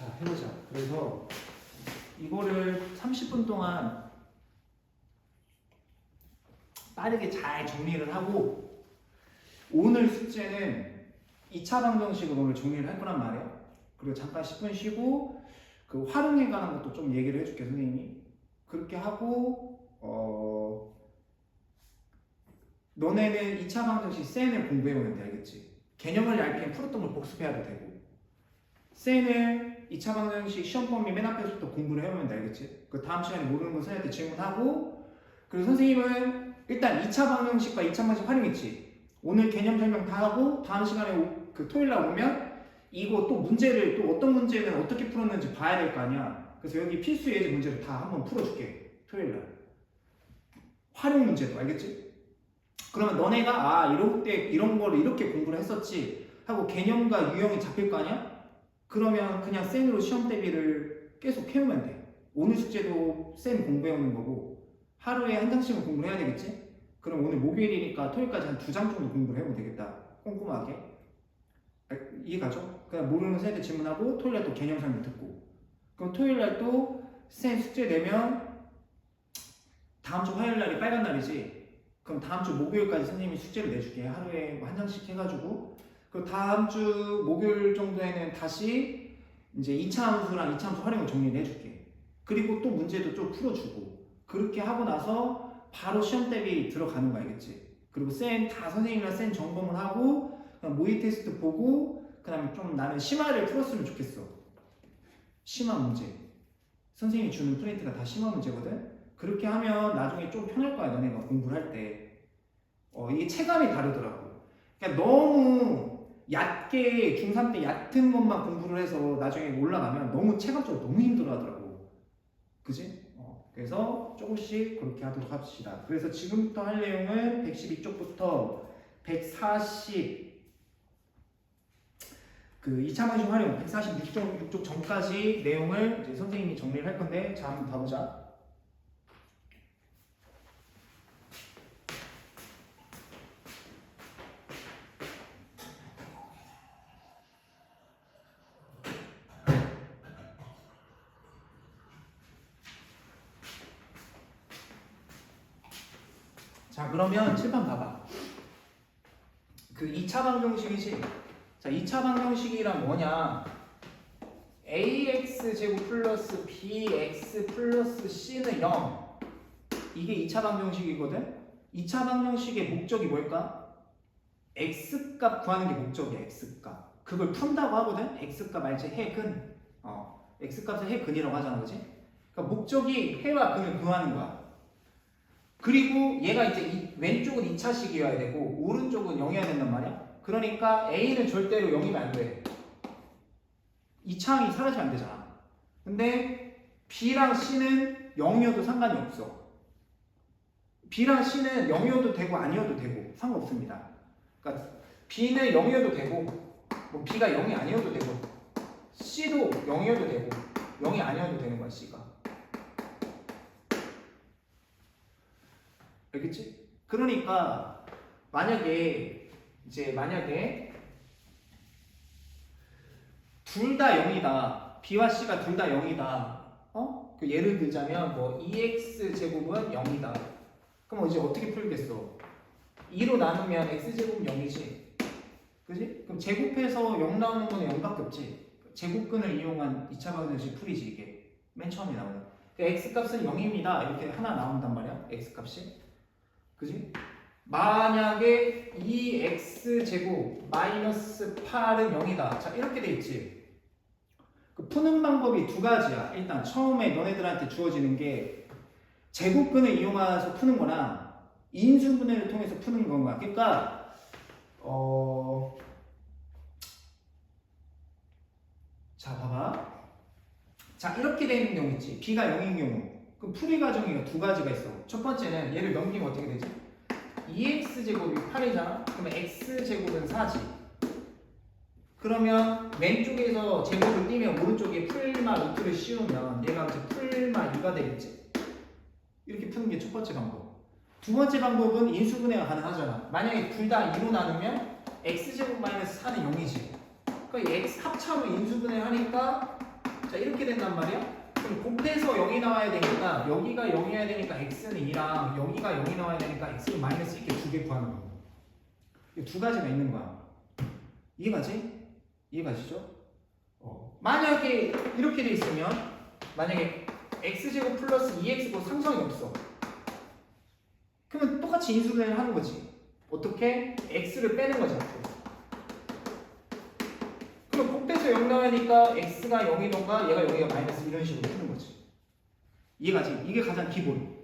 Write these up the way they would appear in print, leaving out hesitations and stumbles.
자, 해보자. 그래서 이거를 30분 동안 빠르게 잘 정리를 하고 오늘 숙제는 2차 방정식으로 오늘 정리를 할 거란 말이에요. 그리고 잠깐 10분 쉬고 그 활용에 관한 것도 좀 얘기를 해줄게 선생님이. 그렇게 하고 너네는 2차 방정식 센을 공부해오면 돼. 알겠지? 개념을 얇게 풀었던 걸 복습해야도 되고 센을 2차 방정식 시험 범위 맨 앞에서부터 공부를 해오면 돼. 알겠지? 그 다음 시간에 모르는 거 선생님한테 질문하고 그리고 선생님은 일단 2차 방정식과 2차 방정식 활용했지. 오늘 개념 설명 다 하고 다음 시간에 그 토요일날 오면 이거 또 문제를 또 어떤 문제는 어떻게 풀었는지 봐야 될 거 아니야. 그래서 여기 필수 예제 문제를 다 한번 풀어줄게. 토요일날 활용 문제도. 알겠지? 그러면 너네가 이럴 때 이런 거를 이렇게 공부를 했었지 하고 개념과 유형이 잡힐 거 아니야? 그러면 그냥 센으로 시험 대비를 계속 해오면 돼. 오늘 숙제도 센 공부해오는 거고 하루에 한 장씩은 공부를 해야 되겠지? 그럼 오늘 목요일이니까 토요일까지 한 2장 정도 공부를 해보면 되겠다. 꼼꼼하게. 이해가죠? 그냥 모르는 선생님한테 질문하고 토요일날 또 개념 설명 듣고 그럼 토요일날 또 쌤 숙제 내면 다음 주 화요일날이 빨간 날이지. 그럼 다음 주 목요일까지 선생님이 숙제를 내줄게. 하루에 한 장씩 해가지고 그 다음 주 목요일 정도에는 다시 이제 2차 함수랑 2차 함수 활용을 정리를 해줄게. 그리고 또 문제도 좀 풀어주고 그렇게 하고 나서 바로 시험 대비 들어가는 거 알겠지? 그리고 쌤 다 선생님이랑 쌤 점검을 하고 그냥 모의 테스트 보고 그 다음에 좀 나는 심화를 풀었으면 좋겠어. 심화 문제 선생님이 주는 프린트가 다 심화 문제거든? 그렇게 하면 나중에 좀 편할 거야. 너네가 공부를 할 때 이게 체감이 다르더라고. 그러니까 너무 얕게 중3 때 얕은 것만 공부를 해서 나중에 올라가면 너무 체감적으로 너무 힘들어 하더라고. 그지? 그래서 조금씩 그렇게 하도록 합시다. 그래서 지금부터 할 내용은 112쪽부터 140 그 2차 방식 활용 146쪽 전까지 내용을 이제 선생님이 정리를 할 건데 자 한번 봐보자. 자 그러면 칠판 봐봐. 그 2차 방정식이지. 자 2차 방정식이란 뭐냐? ax 제곱 플러스 bx 플러스 c는 0 이게 2차 방정식이거든? 2차 방정식의 목적이 뭘까? x값 구하는 게 목적이야. x값 그걸 푼다고 하거든? x값 알지? 해근 x값을 해근이라고 하잖아. 그치? 그러니까 목적이 해와 근을 구하는 거야. 그리고 얘가 이제 왼쪽은 2차식이어야 되고 오른쪽은 0이어야 된단 말이야. 그러니까 A는 절대로 0이면 안 돼. 2차항이 사라지면 안 되잖아. 근데 B랑 C는 0이어도 상관이 없어. B랑 C는 0이어도 되고 아니어도 되고 상관없습니다. 그러니까 B는 0이어도 되고 뭐 B가 0이 아니어도 되고 C도 0이어도 되고 0이 아니어도 되는 거야. C가. 알겠지? 그러니까 만약에 둘 다 0이다. B와 C가 둘 다 0이다. 그 예를 들자면 뭐 2x 제곱은 0이다. 그럼 이제 어떻게 풀겠어? 2로 나누면 x제곱은 0이지. 그지? 그럼 제곱해서 0 나오는 거는 0밖에 없지. 제곱근을 이용한 2차 방정식 풀이지 이게. 맨 처음에 나오는. 그러니까 x값은 0입니다. 이렇게 하나 나온단 말이야. x값이. 그지? 만약에 2x제곱 마이너스 8은 0이다. 자 이렇게 돼 있지. 그 푸는 방법이 두 가지야. 일단 처음에 너네들한테 주어지는 게 제곱근을 이용해서 푸는 거랑 인수분해를 통해서 푸는 건가. 그러니까 자 봐봐. 자 이렇게 되는 경우 있지. b가 0인 경우 그럼 풀이 과정이 두 가지가 있어. 첫 번째는 얘를 넘기면 어떻게 되지? 2x제곱이 8이잖아? 그러면 x제곱은 4지. 그러면 왼쪽에서 제곱을 띄면 오른쪽에 풀마 루트를 씌우면 얘가 이제 풀마 2가 되겠지? 이렇게 푸는 게 첫 번째 방법. 두 번째 방법은 인수분해가 가능하잖아. 만약에 둘 다 2로 나누면 x제곱 마이너스 4는 0이지. 그러니까 x 합차로 인수분해 하니까 자 이렇게 된단 말이야. 그럼 곱해서 0이 나와야 되니까 여기가 0이어야 되니까 x는 2랑 여기가 0이 나와야 되니까 x는 마이너스 이렇게 두 개 구하는 거야. 이 두 가지가 있는 거야. 이해가지? 이해가시죠? 만약에 이렇게 돼 있으면 만약에 x제곱 플러스 2x고 상성이 없어. 그러면 똑같이 인수분해를 하는 거지. 어떻게? x를 빼는 거지. 그럼 곱해서 0 나오니까 x가 0이던가 얘가 0이가 마이너스 이런 식으로 푸는 거지. 이해가지? 이게 가장 기본.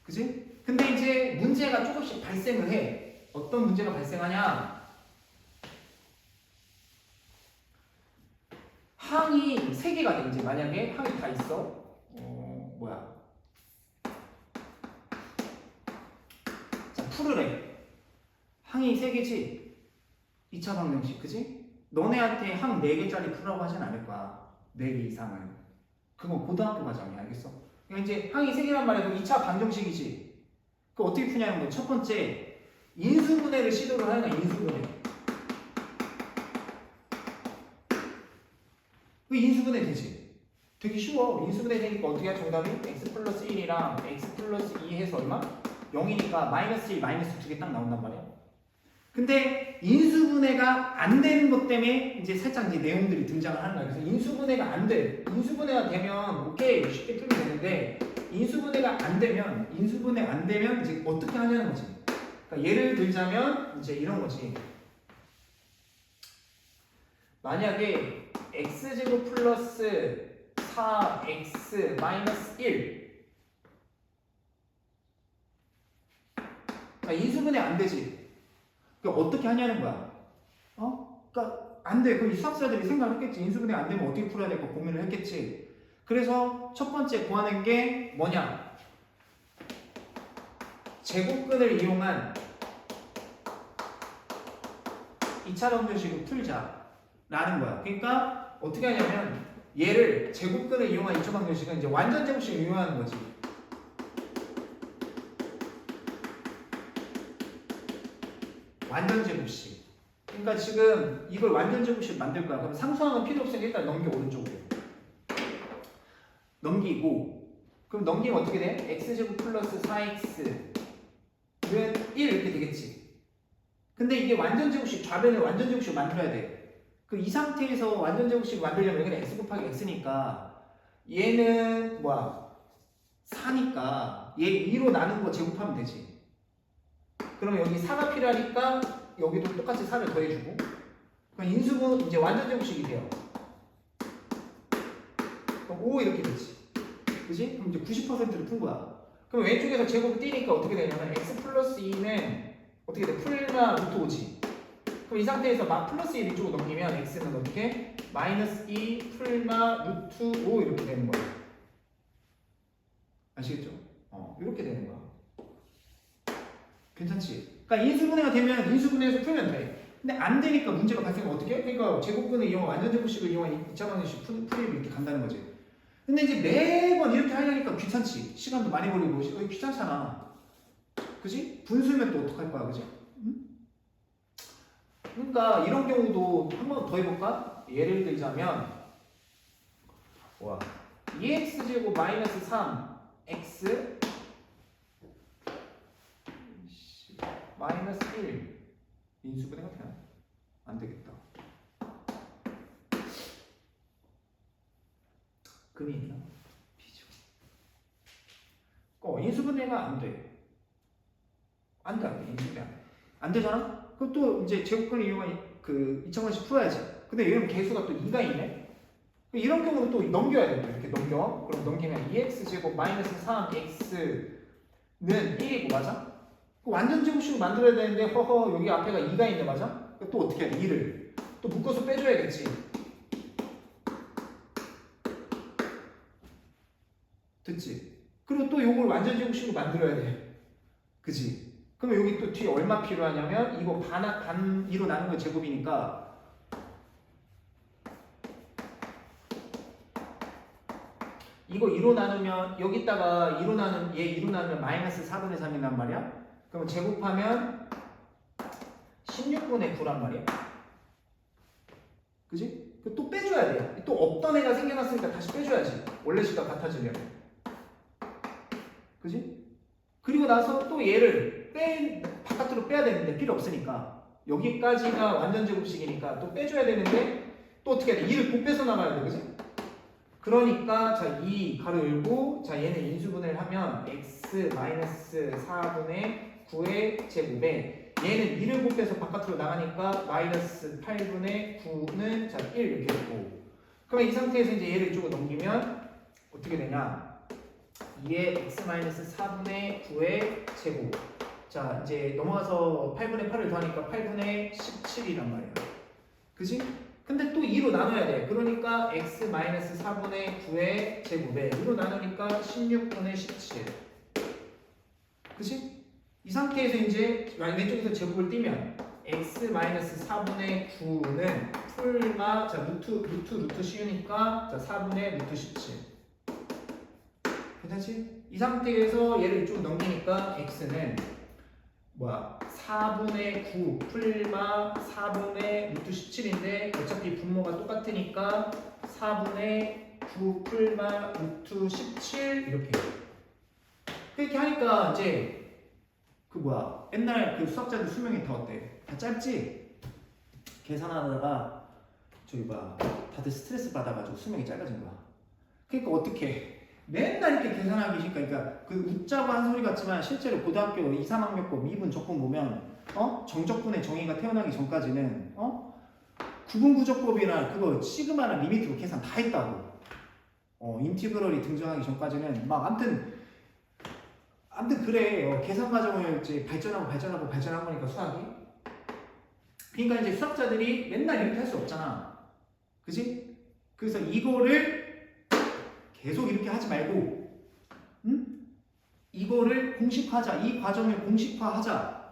그지? 근데 이제 문제가 조금씩 발생을 해. 어떤 문제가 발생하냐? 항이 3개가 돼. 이제 만약에 항이 다 있어. 뭐야? 자, 풀으래. 항이 3개지? 2차 방정식, 그지? 너네한테 항 4개짜리 풀라고 하진 않을 거야. 4개 이상은. 그건 고등학교 과정이야, 알겠어? 그러니까 이제 항이 3개란 말이야. 그럼 2차 방정식이지. 그거 어떻게 푸냐는 거. 첫 번째, 인수분해를 시도를 하는 거야, 인수분해. 그 인수분해 되지? 되게 쉬워. 인수분해 되니까 어떻게 해? 정답이? x 플러스 1이랑 x 플러스 2 해서 얼마? 0이니까 마이너스 1, 마이너스 2개 딱 나온단 말이야. 근데 인수분해가 안 되는 것 때문에 이제 살짝 이제 내용들이 등장을 하는 거야. 그래서 인수분해가 안 돼. 인수분해가 되면 오케이 쉽게 풀면 되는데 인수분해가 안 되면 이제 어떻게 하냐는 거지. 그러니까 예를 들자면 이제 이런 거지. 만약에 x제곱 플러스 4x 마이너스 1 그러니까 인수분해 안 되지. 그러니까 어떻게 하냐는 거야. 그러니까 안 돼. 그럼 수학자들이 생각을 했겠지. 인수분해 안 되면 어떻게 풀어야 될까 고민을 했겠지. 그래서 첫 번째 구하는 게 뭐냐? 제곱근을 이용한 2차 방정식을 풀자라는 거야. 그러니까 어떻게 하냐면 얘를 제곱근을 이용한 2차 방정식은 이제 완전 제곱식을 이용하는 거지. 완전 제곱식. 그러니까 지금 이걸 완전 제곱식 만들 거야. 그럼 상수항은 필요 없으니까 일단 넘겨 오른쪽으로. 넘기고 그럼 넘기면 어떻게 돼? x제곱 플러스 4x는 1 이렇게 되겠지. 근데 이게 완전 제곱식 좌변을 완전 제곱식 만들어야 돼. 그 이 상태에서 완전 제곱식 만들려면 여기는 x 곱하기 x니까 얘는 뭐야? 4니까 얘 2로 나눈 거 제곱하면 되지. 그러면 여기 4가 필요하니까 여기도 똑같이 4를 더해주고 그럼 인수분 이제 완전 제곱식이 돼요. 그럼 5 이렇게 되지. 그지? 그럼 이제 90%를 푼 거야. 그럼 왼쪽에서 제곱을 띄니까 어떻게 되냐면 x 플러스 2는 어떻게 돼? 풀마 루트 5지. 그럼 이 상태에서 막 플러스 1 이쪽으로 넘기면 x는 어떻게? 마이너스 2 풀마 루트 5 이렇게 되는 거야. 아시겠죠? 이렇게 되는 거야. 괜찮지? 그러니까 인수분해가 되면 인수분해에서 풀면 돼. 근데 안 되니까 문제가 발생하면 어떻게 해? 그러니까 제곱근을 이용한 완전 제곱식을 이용한 2차 방정식 풀이를 이렇게 간다는 거지. 근데 이제 매번 이렇게 하려니까 귀찮지. 시간도 많이 걸리고 귀찮잖아. 그지? 분수면 또 어떡할 거야, 그지? 응? 그러니까 이런 경우도 한 번 더 해볼까? 예를 들자면 2x제곱 마이너스 3x 마이너스 1 인수분해가 되나? 안 되겠다. 금이 있나? 비죠. 인수분해가 안 돼. 안 돼. 인수분해 안 되잖아? 그럼 또 이제 제곱근을 이용한 그 2차 방정식 풀어야지. 근데 얘는 개수가 또 2가 있네? 이런 경우는 또 넘겨야 돼. 이렇게 넘겨. 그럼 넘기면 2x제곱 마이너스 3x는 1이고 맞아? 완전 제곱식을 만들어야 되는데 허허 여기 앞에가 2가 있네 맞아? 또 어떻게 해? 2를 또 묶어서 빼줘야겠지. 됐지? 그리고 또 요걸 완전 제곱식으로 만들어야 돼. 그지? 그럼 여기 또 뒤에 얼마 필요하냐면 이거 반 2로 나눈 거 제곱이니까 이거 2로 나누면 여기다가 2로 나누면 얘 2로 나누면 마이너스 4분의 3이란 말이야. 그럼 제곱하면 16분의 9란 말이야. 그지? 또 빼줘야 돼. 또 없던 애가 생겨났으니까 다시 빼줘야지. 원래 식과 같아지려면. 그지? 그리고 나서 또 얘를 바깥으로 빼야 되는데 필요 없으니까 여기까지가 완전 제곱식이니까 또 빼줘야 되는데 또 어떻게 해야 돼? 2를 곱해서 나가야 돼. 그지? 그러니까 자, 2 가로 열고 자, 얘는 인수분해를 하면 x-4분의 9의 제곱에 얘는 2를 곱해서 바깥으로 나가니까 마이너스 8분의 9는 자, 1 이렇게 되고 그러면 이 상태에서 이제 얘를 이쪽으로 넘기면 어떻게 되냐? 2의 x-4분의 9의 제곱 자, 이제 넘어가서 8분의 8을 더하니까 8분의 17이란 말이야. 그지? 근데 또 2로 나눠야 돼. 그러니까 x-4분의 9의 제곱에 2로 나누니까 16분의 17. 그치? 이 상태에서 이제 왼쪽에서 제곱을 띄면 x-4분의 9는 풀마 자 루트 씌우니까 자 4분의 루트 17. 괜찮지? 이 상태에서 얘를 이쪽으로 넘기니까 x는 뭐야? 4분의 9 풀마 4분의 루트 17인데 어차피 분모가 똑같으니까 4분의 9 풀마 루트 17 이렇게 그렇게 하니까 이제 그 뭐야 옛날 그 수학자들 수명이 다 어때? 다 짧지? 계산하다가 저기 뭐야 다들 스트레스 받아가지고 수명이 짧아진 거야. 그러니까 어떻게 맨날 이렇게 계산하기 싫으니까 그러니까 그 웃자고 한 소리 같지만 실제로 고등학교 2, 3학년법 미분 적분 보면 정적분의 정의가 태어나기 전까지는 구분구조법이나 그거 시그마나 리미트로 계산 다 했다고. 인티그럴이 등장하기 전까지는 막 아무튼 그래. 계산 과정을 이제 발전한 거니까 수학이. 그러니까 이제 수학자들이 맨날 이렇게 할 수 없잖아. 그지? 그래서 이거를 계속 이렇게 하지 말고, 이거를 공식화하자. 이 과정을 공식화하자.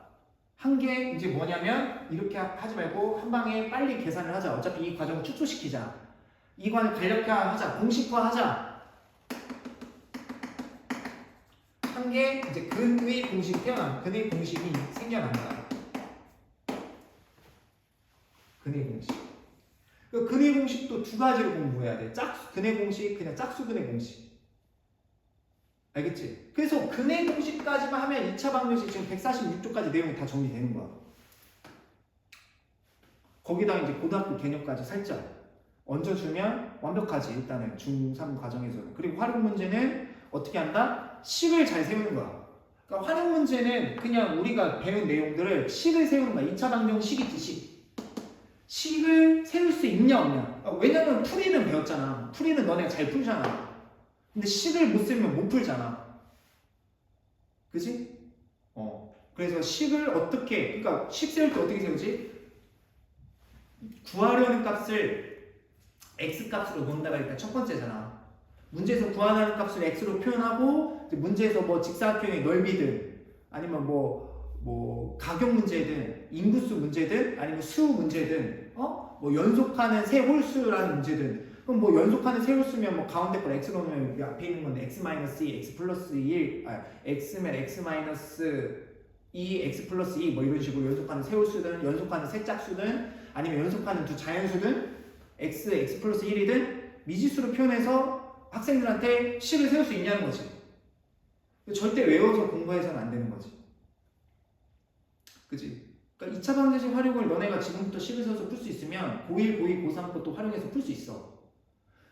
한 게 이제 뭐냐면 이렇게 하지 말고 한 방에 빨리 계산을 하자. 어차피 이 과정을 축소시키자. 이 과정을 간략화하자. 공식화하자. 한 게 이제 근의 공식이 태어난 근의 공식이 생겨난다. 근의 공식. 그 근의 공식도 두 가지로 공부해야 돼. 근의 공식, 그냥 짝수 근의 공식. 알겠지? 그래서 근의 공식까지만 하면 2차 방정식 지금 146조까지 내용이 다 정리되는 거야. 거기다 이제 고등학교 개념까지 살짝 얹어주면 완벽하지. 일단은 중3 과정에서는. 그리고 활용 문제는 어떻게 한다? 식을 잘 세우는 거야. 그러니까 활용 문제는 그냥 우리가 배운 내용들을 식을 세우는 거야. 2차 방정식 있지, 식. 식을 세울 수 있냐 없냐. 왜냐면 풀이는 배웠잖아. 풀이는 너네가 잘 풀잖아. 근데 식을 못 쓰면 못 풀잖아. 그치? 그래서 식을 어떻게, 그러니까 식 세울 때 어떻게 세우지? 구하려는 값을 x값으로 놓는다가 일단 첫 번째잖아. 문제에서 구하라는 값을 x로 표현하고 문제에서 뭐 직사각형의 넓이든 아니면 뭐 가격 문제든 인구수 문제든 아니면 수 문제든 뭐 연속하는 세 홀수라는 문제든 그럼 뭐 연속하는 세 홀수면 뭐 가운데 걸 x로 놓으면 앞에 있는 건데 x-2, x 플러스 1 x면 x-2, x 플러스 2 뭐 이런 식으로 연속하는 세 홀수든 연속하는 세 짝수든 아니면 연속하는 두 자연수든 x 플러스 1이든 미지수로 표현해서 학생들한테 식을 세울 수 있냐는 거지. 절대 외워서 공부해서는 안 되는 거지. 그치? 그러니까 2차 방정식 활용을 너네가 지금부터 식을 세워서 풀 수 있으면 고1, 고2, 고3 것도 활용해서 풀 수 있어.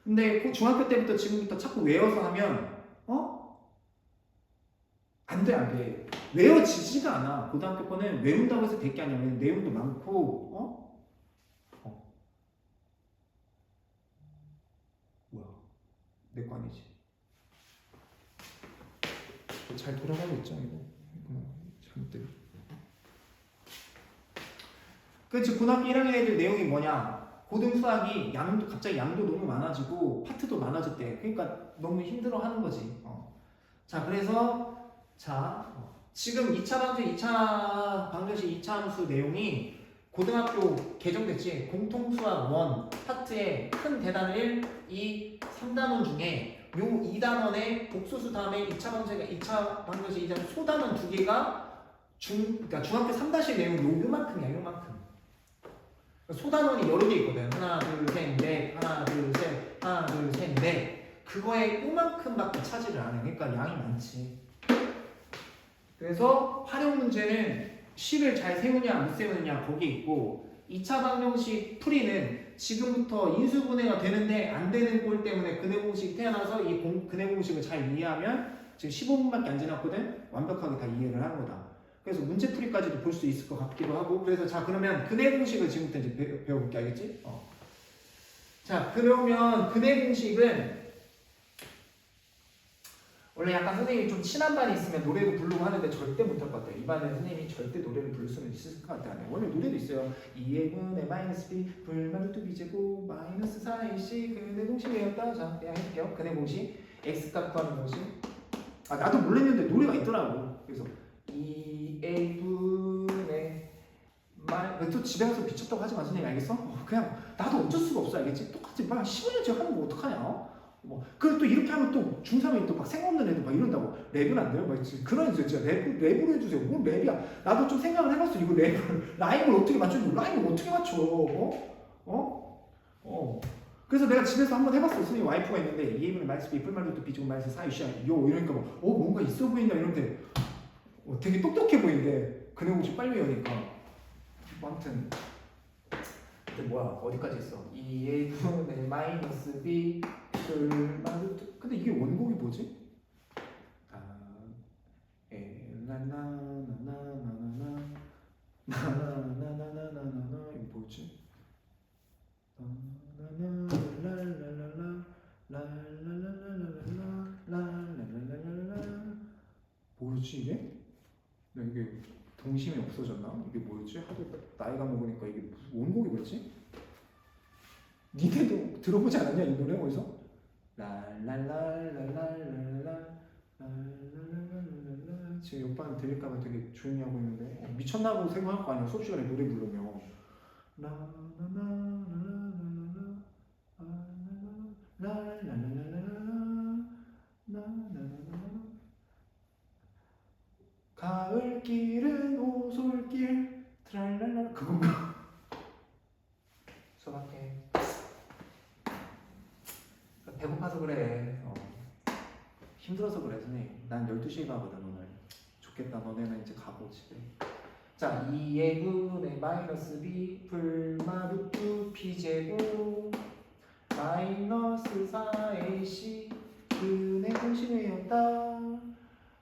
근데 중학교 때부터 지금부터 자꾸 외워서 하면 안 돼. 외워지지가 않아. 고등학교 거는 외운다고 해서 될 게 아니야. 내용도 많고 뭐야? 내 거 아니지. 잘 돌아가고 있죠, 이거. 잘못되네. 그치, 고등학교 1학년 애들 내용이 뭐냐? 고등 수학이 갑자기 양도 너무 많아지고 파트도 많아졌대. 그러니까 너무 힘들어하는 거지. 자, 그래서 지금 2차 방정식 2차 함수 내용이 고등학교 개정됐지. 공통수학 1 파트의 큰 대단원 1, 2, 3단원 중에 요 2단원의 복소수 다음에 2차 방정식 2단원 소단원 2개가 그러니까 중학교 3다시 내용 요만큼이야. 요만큼. 소단원이 여러 개 있거든. 하나, 둘, 셋, 넷, 하나, 둘, 셋, 그거의 요만큼밖에 차지를 안 해. 그러니까 양이 많지. 그래서 활용 문제는 식을 잘 세우냐 못 세우느냐 거기에 있고 2차 방정식 풀이는 지금부터 인수분해가 되는데 안 되는 꼴 때문에 근해 공식이 태어나서 이 근해 공식을 잘 이해하면 지금 15분밖에 안 지났거든? 완벽하게 다 이해를 한 거다. 그래서 문제 풀이까지도 볼 수 있을 것 같기도 하고 그래서 자 그러면 근해 공식을 지금부터 이제 배워볼게 알겠지? 자 그러면 근해 공식은 원래 약간 선생님이 좀 친한 반이 있으면 노래도 부르고 하는데 절대 못할 것 같아요. 이 반에 선생님이 절대 노래를 부를 수는 있을 것 같아요. 원래 노래도 있어요. 2A분의 마이너스 B 불만 루트 B제곱 마이너스 4AC 근해 공식 외웠다. 자 그냥 해줄게요. 근해 공식 X값 구하는 공식. 아 나도 몰랐는데 노래가 있더라고. 그래서 2A분의 또 집에 가서 미쳤다고 하지 마 선생님 알겠어? 그냥 나도 어쩔 수가 없어 알겠지? 똑같이 막 15년째 하는 거 어떡하냐? 그리고 또 이렇게 하면 또 중3이 또 막 생각 없는 애들 막 이런다고 랩은 안 돼요? 막 그런 애들 진짜 랩으로 해주세요. 뭔 랩이야? 나도 좀 생각을 해봤어. 이거 랩을 라임을 어떻게 맞춰? 라임을 어떻게 맞춰? 그래서 내가 집에서 한번 해봤어. 선생님 와이프가 있는데 2A분의 마이너스 B 뿔만 루트 B 제곱 마이너스 4이씨야 이러니까 막 뭔가 있어 보인다 이런데 되게 똑똑해 보이는데 근해 공식 빨리 외우니까 아무튼 근데 뭐야 어디까지 했어? 2A분의 마이너스 B 뿔만 루트 근데 이게 원곡이 뭐지? 나나나나나나나나나나나나나나 이거 뭐지? 뭐였지 이게? 나 이게 동심이 없어졌나? 이게 뭐였지? 하도 나이가 먹으니까 이게 무슨 원곡이 뭐였지? 니네도 들어보지 않았냐 이 노래 어디서? 랄랄랄랄랄랄랄랄랄랄랄랄 지금 옆반 들릴까봐 되게 조용히 하고 있는데 미쳤나고 생각할 거 아니야 수업 시간에 노래 부르면 가을길은 오솔길 트랄랄라 그건가? 수업할게 배고파서 그래 힘들어서 그래 선생님 난 12시에 가거든 오늘 좋겠다 너네는 이제 가고 집에 자 2A분의 마이너스 B 불마 루트 B제곱 마이너스 4AC 근해 공식 외웠다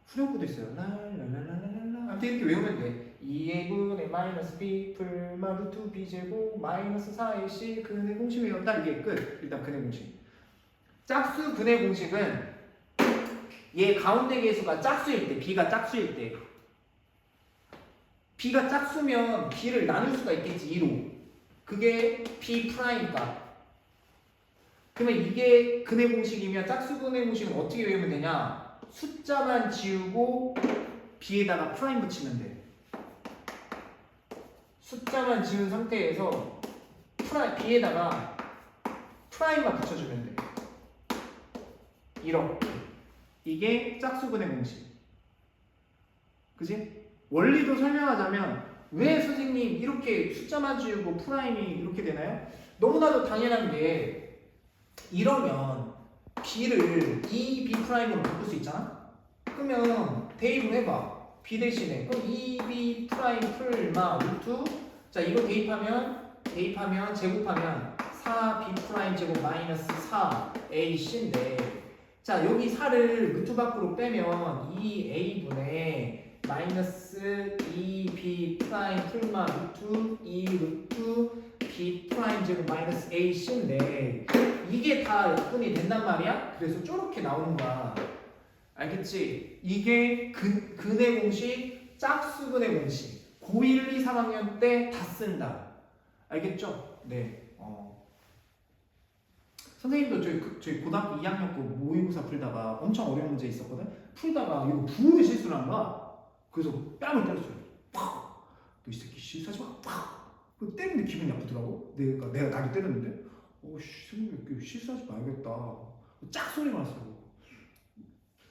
후렴구도 있어요 랄랄랄랄라 아무튼 이렇게 외우면 돼 2A분의 마이너스 B 불마 루트 B제곱 마이너스 4AC 근해 공식 외웠다 이게 끝 일단 근해 공식 짝수 근해 공식은 얘 가운데 계수가 짝수일 때 B가 짝수일 때 B가 짝수면 B를 나눌 수가 있겠지 2로 그게 B 프라임 값 그러면 이게 근해 공식이면 짝수 근해 공식은 어떻게 외우면 되냐 숫자만 지우고 B에다가 프라임 붙이면 돼 숫자만 지운 상태에서 B에다가 프라임만 붙여주면 돼 이렇게 이게 짝수 근해 공식 그지? 원리도 설명하자면 왜 선생님 이렇게 숫자만 지우고 프라임이 이렇게 되나요? 너무나도 당연한 게 이러면 B를 B 프라임으로 바꿀 수 있잖아? 그러면 대입을 해봐 B 대신에 그럼 2B 프라임 풀마 루트 자 이거 대입하면 제곱하면 4B 프라임 제곱 마이너스 4AC인데 자 여기 4를 루트 밖으로 빼면 2A분의 마이너스 2B 프라임 풀마 루트 2 루트 B 프라임 제곱 마이너스 AC인데 이게 다 약분이 된단 말이야? 그래서 저렇게 나오는 거야 알겠지? 이게 근해 공식 짝수 근해 공식 고1, 2, 3학년 때 다 쓴다 알겠죠? 네 선생님도 저희 고등학교 2학년 거 모의고사 풀다가 엄청 어려운 문제 있었거든? 풀다가 이거 부호를 실수를 한 거야 그래서 뺨을 때렸어요 팍! 너 이 새끼 실수하지 마! 팍! 그 때리는데 기분이 나쁘더라고 내가 나를 때렸는데 씨 실수하지 말겠다 짝 소리가 났어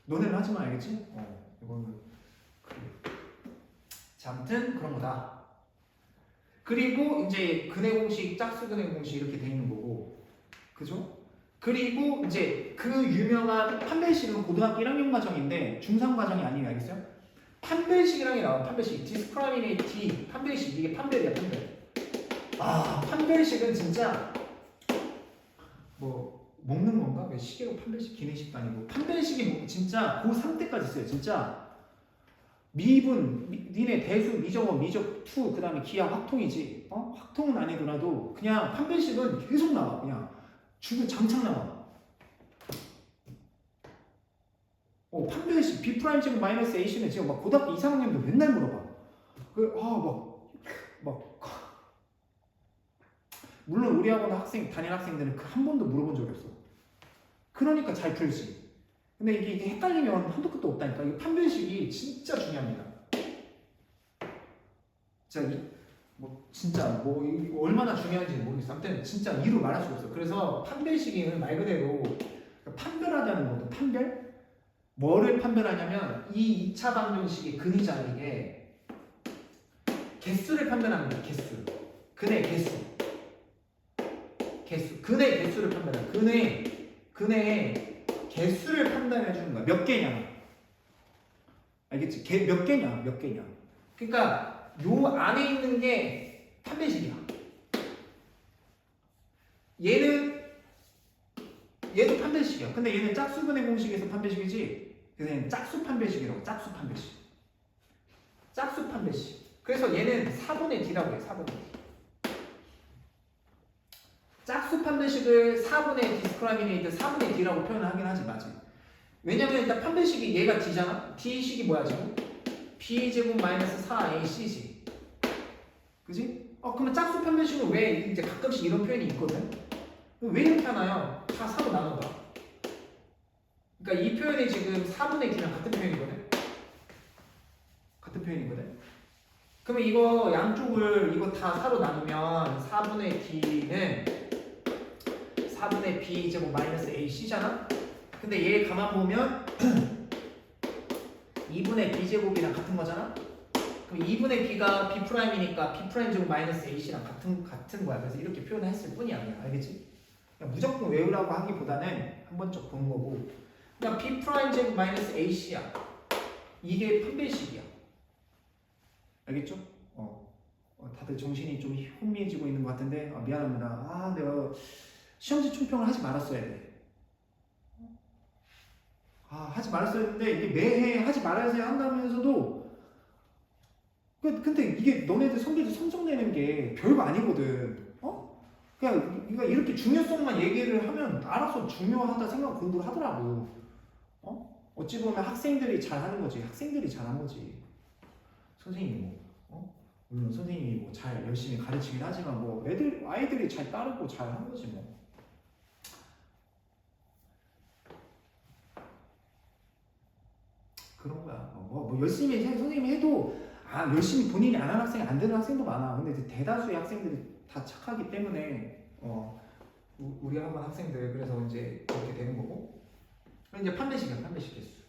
너네는 하지 마 알겠지? 이거는 그래 자 아무튼 그런 거다 그리고 이제 근해 공식 짝수 근해 공식 이렇게 돼 있는 거고 그죠? 그리고 이제 그 유명한 판별식은 고등학교 1학년 과정인데 중3 과정이 아니에요. 알겠어요? 판별식이라는 게 나와. 판별식. discriminate D. 판별식. 이게 판별이야. 판별. 아, 판별식은 진짜 뭐 먹는 건가? 왜 시계로 판별식 기내식도 아니고 판별식이 뭐 진짜 고3 때까지 있어요. 진짜 미분, 니네 대수, 미적원, 미적투, 그 다음에 기하 확통이지. 확통은 안 해더라도 그냥 판별식은 계속 나와. 그냥 장창 나와. 판별식 B 프라임 제곱 마이너스 A씨는 지금 막 고등학교 2, 3학년도 맨날 물어봐. 물론 우리 학원 다닌 학생들은 그 한 번도 물어본 적이 없어. 그러니까 잘 풀지. 근데 이게 헷갈리면 한도 끝도 없다니까. 이 판별식이 진짜 중요합니다. 진짜 이거 얼마나 중요한지 모르겠어. 아무튼 진짜 이루 말할 수 없어. 그래서 판별식은 말 그대로 판별하자는 거거든. 판별? 뭐를 판별하냐면 이 2차 방정식의 근이자 이게 개수를 판별합니다. 개수. 근의 개수. 근의 개수를 판별해. 근의 개수를 판단해 주는 거야. 몇 개냐? 알겠지? 몇 개냐? 그러니까 요 안에 있는 게 판별식이야. 얘도 판별식이야. 근데 얘는 짝수근의 공식에서 판별식이지. 그래서 얘는 짝수 판별식이라고. 짝수 판별식. 그래서 얘는 4분의 D라고 해. 4분의 D. 짝수 판별식을 4분의 디스크라미네이트 4분의 D라고 표현을 하긴 하지. 맞지? 왜냐면 일단 판별식이 얘가 D잖아? D식이 뭐야 지금? B제곱 마이너스 4AC지. 그지? 그러면 짝수 판별식은 왜 이제 가끔씩 이런 표현이 있거든? 왜 이렇게 하나요? 다 4로 나눠봐. 그러니까 이 표현이 지금 4분의 D랑 같은 표현이거든? 그러면 이거 양쪽을 이거 다 4로 나누면 4분의 D는 4분의 B 제곱 마이너스 AC잖아? 근데 얘 가만 보면 2분의 B 제곱이랑 같은 거잖아? 그럼 2분의 B가 B 프라임이니까 B 프라임 제곱 마이너스 AC랑 같은 거야. 그래서 이렇게 표현을 했을 뿐이야. 그냥 알겠지? 그냥 무조건 외우라고 하기보다는 한 번쯤 보는 거고. 그냥 B 프라임 제곱 마이너스 AC야. 이게 판별식이야. 알겠죠? 다들 정신이 좀 혼미해지고 있는 것 같은데 미안합니다. 내가 시험지 총평을 하지 말았어야 돼. 하지 말았어야 했는데 이게 매해 하지 말아야 한다면서도 근데 이게 너네들 성적 내는 게 별거 아니거든. 그러니까 이렇게 중요성만 얘기를 하면 알아서 중요하다 생각 공부를 하더라고. 어찌 보면 학생들이 잘하는 거지. 학생들이 잘한 거지. 선생님이 물론 선생님이 잘 열심히 가르치긴 하지만 아이들이 잘 따르고 잘 한 거지 뭐. 그런 거야. 열심히 선생님이 해도 열심히 본인이 안 하는 학생이 안 되는 학생도 많아. 근데 대다수의 학생들이 다 착하기 때문에 우리 학원 학생들 그래서 이제 그렇게 되는 거고. 이제 판별식 개수.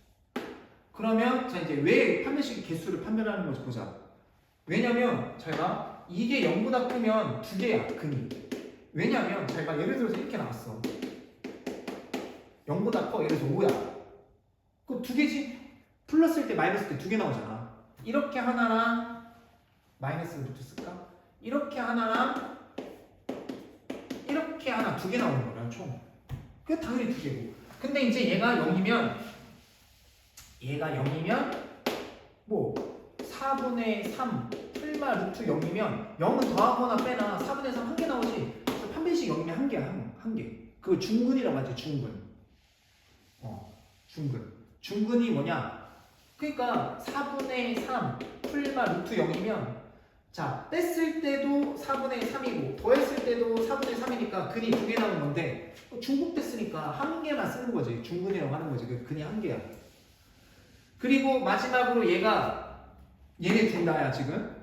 그러면 자 이제 왜 판별식 개수를 판별하는 건지 보자. 왜냐면 제가 이게 0보다 크면 2개야 근이. 왜냐면 제가 예를 들어서 이렇게 나왔어. 0보다 커. 예를 들어서 5야. 그 2개지? 플러스일 때 마이너스일 때 2개 나오잖아. 이렇게 하나랑 마이너스 루트 쓸까? 이렇게 하나랑 이렇게 하나 2개 나오는 거야 총. 그게 당연히 2개고. 근데 이제 얘가 0이면 뭐 4분의 3 풀마 루트 0이면 0은 더하거나 빼나 4분의 3 한 개 나오지. 그래서 판별식 0이면 한 개야. 한 개. 그걸 중근이라고 하지. 중근이 뭐냐? 그러니까 4분의 3 풀마 루트 0이면 자 뺐을 때도 4분의 3이고 더했을 때도 4분의 3이니까 근이 2개 나오는 건데 중복됐으니까 한 개만 쓰는 거지. 중근이라고 하는 거지. 그 근이 한 개야. 그리고 마지막으로 얘네 둘 다야 지금.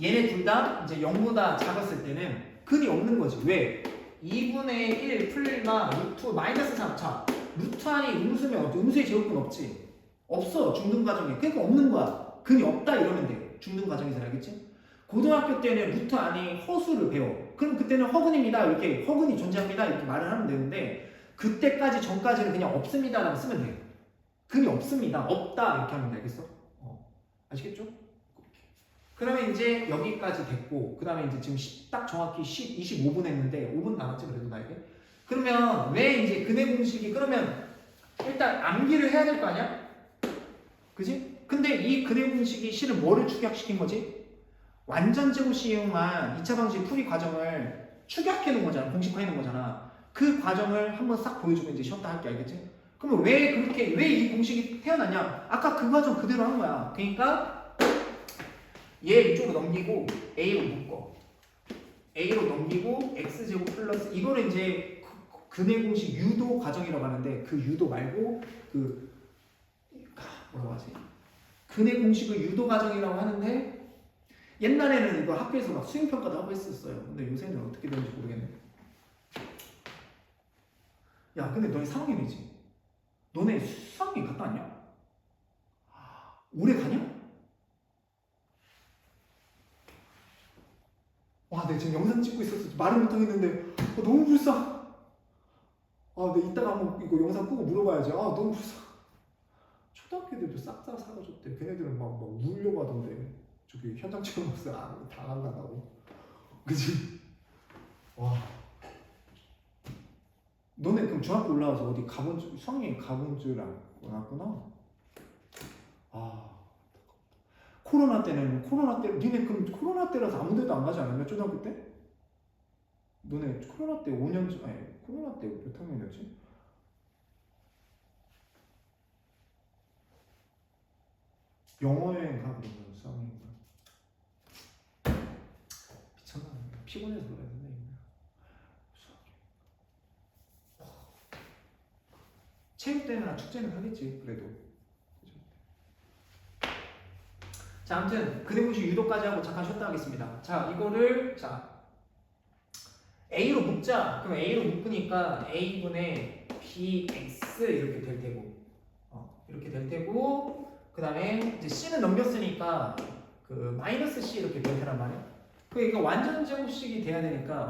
얘네 둘 다 이제 0보다 작았을 때는 근이 없는 거지. 왜? 2분의 1 풀마 루트 마이너스 3. 자 루트 안이 음수면 없지. 음수의 제곱은 없지. 없어 중등 과정에. 그러니까 없는 거야. 근이 없다 이러면 돼. 중등 과정에서. 알겠지? 고등학교 때는 루트 안이 허수를 배워. 그럼 그때는 허근입니다. 이렇게 허근이 존재합니다. 이렇게 말을 하면 되는데 그때까지 전까지는 그냥 없습니다라고 쓰면 돼. 근이 없습니다. 없다 이렇게 하면 돼. 알겠어? 아시겠죠? 그러면 이제 여기까지 됐고 그 다음에 이제 지금 딱 정확히 25분 했는데 5분 남았지 그래도 나에게. 그러면 왜 이제 근의 공식이 그러면 일단 암기를 해야 될 거 아니야? 그지? 근데 이 근의 공식이 실은 뭐를 축약시킨 거지? 완전 제곱식 이용한 2차 방식 풀이 과정을 축약해 놓은 거잖아. 공식화해 놓은 거잖아. 그 과정을 한번 싹 보여주고 이제 쉬었다 할게. 알겠지? 그러면 왜 이 공식이 태어났냐? 아까 그 과정 그대로 한 거야. 그러니까 얘 이쪽으로 넘기고 A로 묶어. A로 넘기고 X제곱 플러스 이거를 이제 근의 공식 유도 과정이라고 하는데 그 유도 말고 뭐라고 하지? 근의 공식을 유도 과정이라고 하는데 옛날에는 이거 학교에서 막 수행평가도 하고 했었어요. 근데 요새는 어떻게 되는지 모르겠네. 야, 근데 너네 3학년이지? 너네 수학여행 갔다 왔냐? 올해 가냐? 와, 내가 지금 영상 찍고 있었어. 말을 못하겠는데 너무 불쌍. 내 이따가 한번 이거 영상 끄고 물어봐야지. 너무 불쌍. 초등학교 애들도 싹 다 사가줬대. 걔네들은 막 울려고 하던데. 저기 현장 체험 없어 다 안 간다고. 그치? 와. 너네 그럼 중학교 올라와서 어디 가본 줄, 수학여행 가본 줄 알았구나? 코로나 때, 니네 그럼 코로나 때라서 아무 데도 안 가지 않았냐? 초등학교 때? 너네 코로나 때 5년 전, 아니, 코로나 때 몇 학년이었지? 영어여행 가, 그러면 수학여행 가. 미쳤나? 피곤해서 그래, 선생님. 체육대회나 축제는 하겠지, 그래도. 자, 아무튼 근의 공식 유도까지 하고 잠깐 쉬었다 하겠습니다. 자, 이거를 A로 묶자. 그럼 A로 묶으니까 A분의 BX 이렇게 될 테고, 이렇게 될 테고, 그 다음에 이제 C는 넘겼으니까 그 마이너스 C 이렇게 될 테란 말이야. 그러니까 완전 제곱식이 돼야 되니까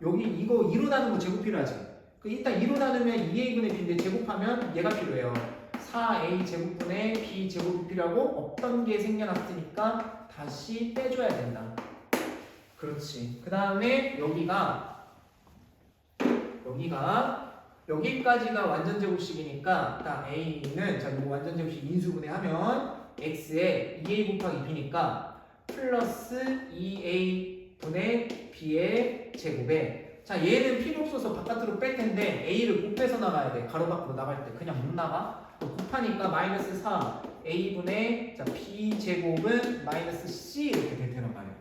여기 이거 2로 나누는 거 제곱 필요하지. 일단 2로 나누면 2A분의 B인데 제곱하면 얘가 필요해요. 4A 제곱분의 B 제곱이 필요하고 없던 게 생겨났으니까 다시 빼줘야 된다. 그렇지. 그 다음에 여기까지가 완전 제곱식이니까 딱 A는 자 이거 완전 제곱식 인수분해 하면 X에 2A 곱하기 B니까 플러스 2A분의 B의 제곱에 자 얘는 필요 없어서 바깥으로 뺄 텐데 A를 곱해서 나가야 돼. 가로 밖으로 나갈 때 그냥 못 나가. 곱하니까 마이너스 3 A분의 B 제곱은 마이너스 C 이렇게 될 테란 말이에요.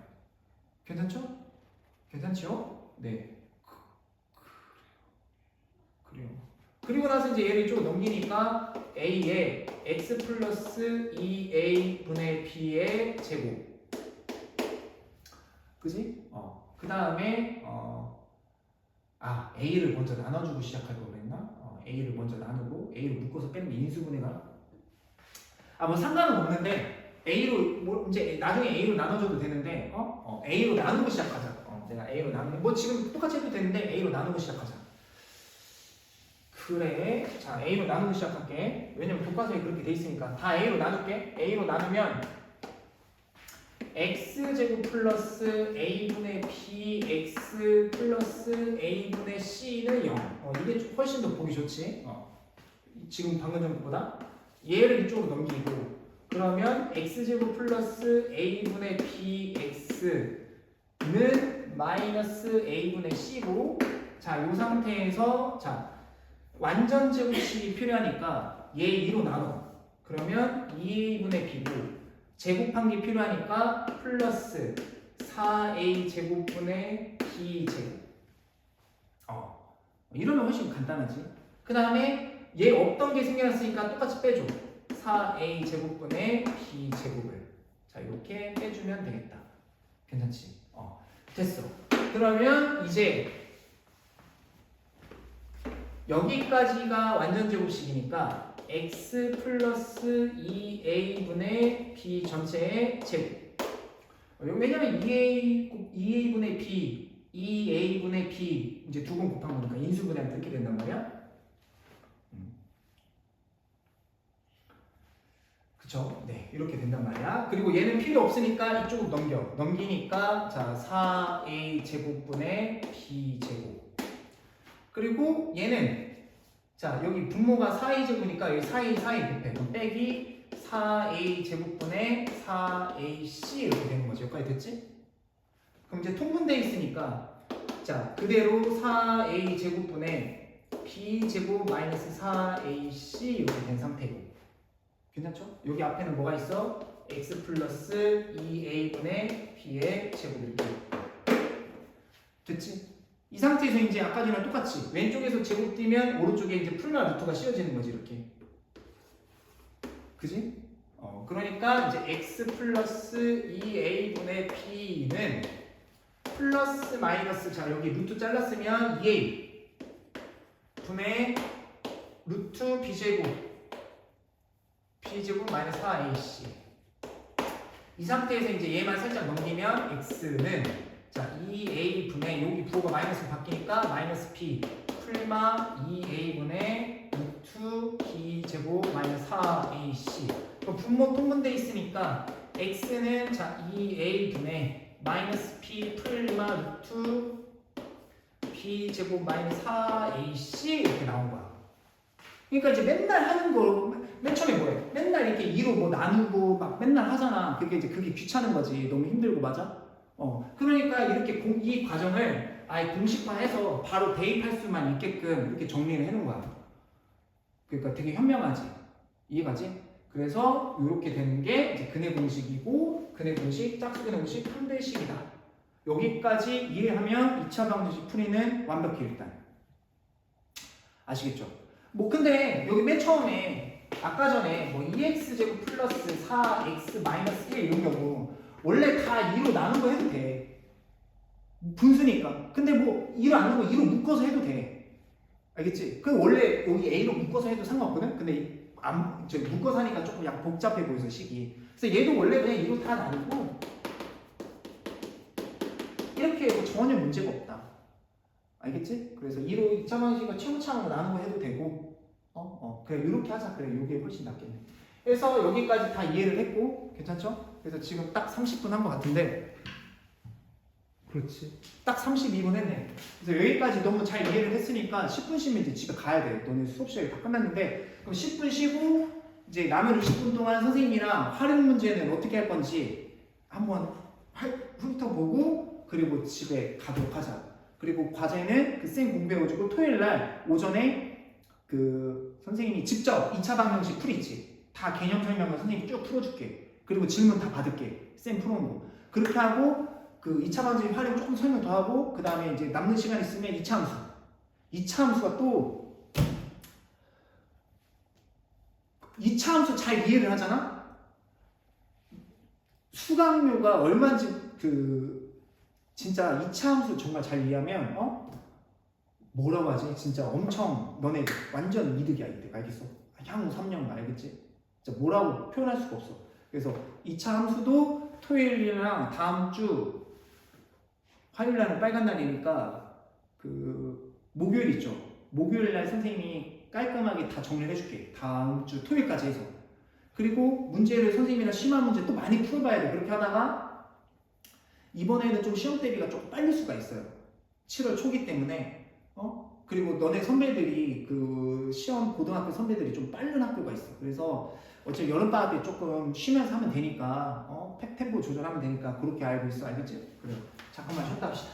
괜찮죠? 괜찮죠? 네. 그래요. 그리고 나서 이제 얘를 이쪽으로 넘기니까 A에 X 플러스 2A분의 B의 제곱. 그지? 그 다음에 A를 먼저 나눠주고 시작하려고 그랬나? A를 먼저 나누고 A를 묶어서 빼는 게 인수분해가 뭐 상관은 없는데 A로 이제 나중에 A로 나눠줘도 되는데 A로 나누고 시작하자. 내가 A로 나누고 지금 똑같이 해도 되는데 A로 나누고 시작하자. 그래. 자 A로 나누고 시작할게. 왜냐면 교과서에 그렇게 돼 있으니까 다 A로 나눌게. A로 나누면 X제곱 플러스 A분의 BX 플러스 A분의 C는 0. 이게 훨씬 더 보기 좋지. 지금 방금 전보다. 얘를 이쪽으로 넘기고 그러면 X제곱 플러스 A분의 BX는 마이너스 A분의 C고 자, 이 상태에서 자 완전 제곱식이 필요하니까 얘 2로 나눠. 그러면 2A분의 B고 제곱한 게 필요하니까 플러스 4A 제곱분의 B 제곱. 이러면 훨씬 간단하지. 그 다음에 얘 없던 게 생겨났으니까 똑같이 빼줘. 4A 제곱분의 B 제곱을. 자 이렇게 빼주면 되겠다. 괜찮지? 됐어. 그러면 이제 여기까지가 완전 제곱식이니까 x 플러스 2a분의 b 전체의 제곱. 왜냐면 2a분의 b, 2a분의 b는 이제 두 번 곱한 거니까 인수분해하면 이렇게 된단 말이야. 그쵸? 네, 이렇게 된단 말이야. 그리고 얘는 필요 없으니까 이쪽으로 넘기니까 자 4a 제곱분의 b 제곱. 그리고 얘는 자 여기 분모가 4a 제곱이니까 여기 4a 곱해. 그럼 빼기 4a 제곱분의 4ac 이렇게 되는 거죠. 여기까지 됐지? 그럼 이제 통분돼 있으니까 자 그대로 4a 제곱분의 b 제곱 마이너스 4ac 이렇게 된 상태고. 괜찮죠? 여기 앞에는 뭐가 있어? x 플러스 2a분의 b의 제곱 이렇게. 됐지? 이 상태에서 이제 아까 전이랑 똑같이 왼쪽에서 제곱 띄면 오른쪽에 이제 풀마 루트가 씌워지는 거지 이렇게. 그지? 그러니까 이제 x 플러스 2a분의 b는 플러스 마이너스 자 여기 루트 잘랐으면 2a 분의 루트 b제곱 b제곱 마이너스 4ac. 이 상태에서 이제 얘만 살짝 넘기면 x는 자 2a 분의 여기 부호가 마이너스 바뀌니까 마이너스 b 풀마 2a분의 루트 b제곱 마이너스 4ac. 그럼 분모 통분돼 있으니까 x는 자 2a 분의 마이너스 b 풀마 루트 b제곱 마이너스 4ac 이렇게 나온 거야. 그러니까 이제 맨날 하는 거 맨 처음에 뭐해? 맨날 이렇게 2로 뭐 나누고 막 맨날 하잖아. 그게 귀찮은 거지. 너무 힘들고 맞아? 그러니까 이렇게 이 과정을 아예 공식화해서 바로 대입할 수만 있게끔 이렇게 정리를 해놓은 거야. 그러니까 되게 현명하지. 이해가지? 그래서 이렇게 되는 게 이제 근해 공식이고 근해 공식, 짝수 근해 공식 판별식이다. 여기까지 이해하면 2차 방정식 풀이는 완벽히 일단. 아시겠죠? 뭐 근데 여기 맨 처음에 아까 전에 뭐 2x제곱 플러스 4x 마이너스 1 이런 경우 원래 다 2로 나눈 거 해도 돼. 분수니까. 근데 뭐 2로 안 나누고 2로 묶어서 해도 돼. 알겠지? 그 원래 여기 a로 묶어서 해도 상관없거든? 근데 묶어서 하니까 조금 약간 복잡해 보여서 식이. 그래서 얘도 원래 그냥 2로 다 나누고 이렇게 해도 전혀 문제가 없다. 알겠지? 그래서 2로 2차 방식과 최고차항으로 나누고 해도 되고 그래 이렇게 하자. 그래 이게 훨씬 낫겠네. 그래서 여기까지 다 이해를 했고 괜찮죠? 그래서 지금 딱 30분 한 것 같은데 그렇지 딱 32분 했네. 그래서 여기까지 너무 잘 이해를 했으니까 10분 쉬면 이제 집에 가야 돼. 너네 수업 시간이 다 끝났는데 그럼 10분 쉬고 이제 남은 20분 동안 선생님이랑 활용 문제는 어떻게 할 건지 한번 훑어보고 그리고 집에 가도록 하자. 그리고 과제는 그 쌤 공부해가지고 토요일날 오전에 그 선생님이 직접 2차 방정식 풀이지. 다 개념 설명을 선생님이 쭉 풀어줄게. 그리고 질문 다 받을게. 쌤 풀어온 거. 그렇게 하고 그 2차 방정식 활용 조금 설명 더 하고 그 다음에 이제 남는 시간 있으면 2차 함수. 2차 함수가 또 2차 함수 잘 이해를 하잖아? 수강료가 얼마인지 진짜 2차 함수 정말 잘 이해하면 뭐라고 하지? 진짜 엄청 너네 완전 이득이야 이득. 알겠어? 향후 3년 알겠지? 진짜 뭐라고 표현할 수가 없어. 그래서 2차 함수도 토요일이랑 다음 주 화요일날은 빨간 날이니까 그 목요일 있죠? 목요일날 선생님이 깔끔하게 다 정리를 해줄게. 다음 주 토요일까지 해서. 그리고 문제를 선생님이랑 심화 문제 또 많이 풀어봐야 돼. 그렇게 하다가 이번에는 좀 시험 대비가 조금 빨릴 수가 있어요. 7월 초기 때문에. 그리고 너네 선배들이 그 시험 고등학교 선배들이 좀 빠른 학교가 있어. 그래서 어차피 여름방학 때 조금 쉬면서 하면 되니까 템포 조절하면 되니까 그렇게 알고 있어. 알겠지? 그래. 잠깐만 쉬었다 합시다.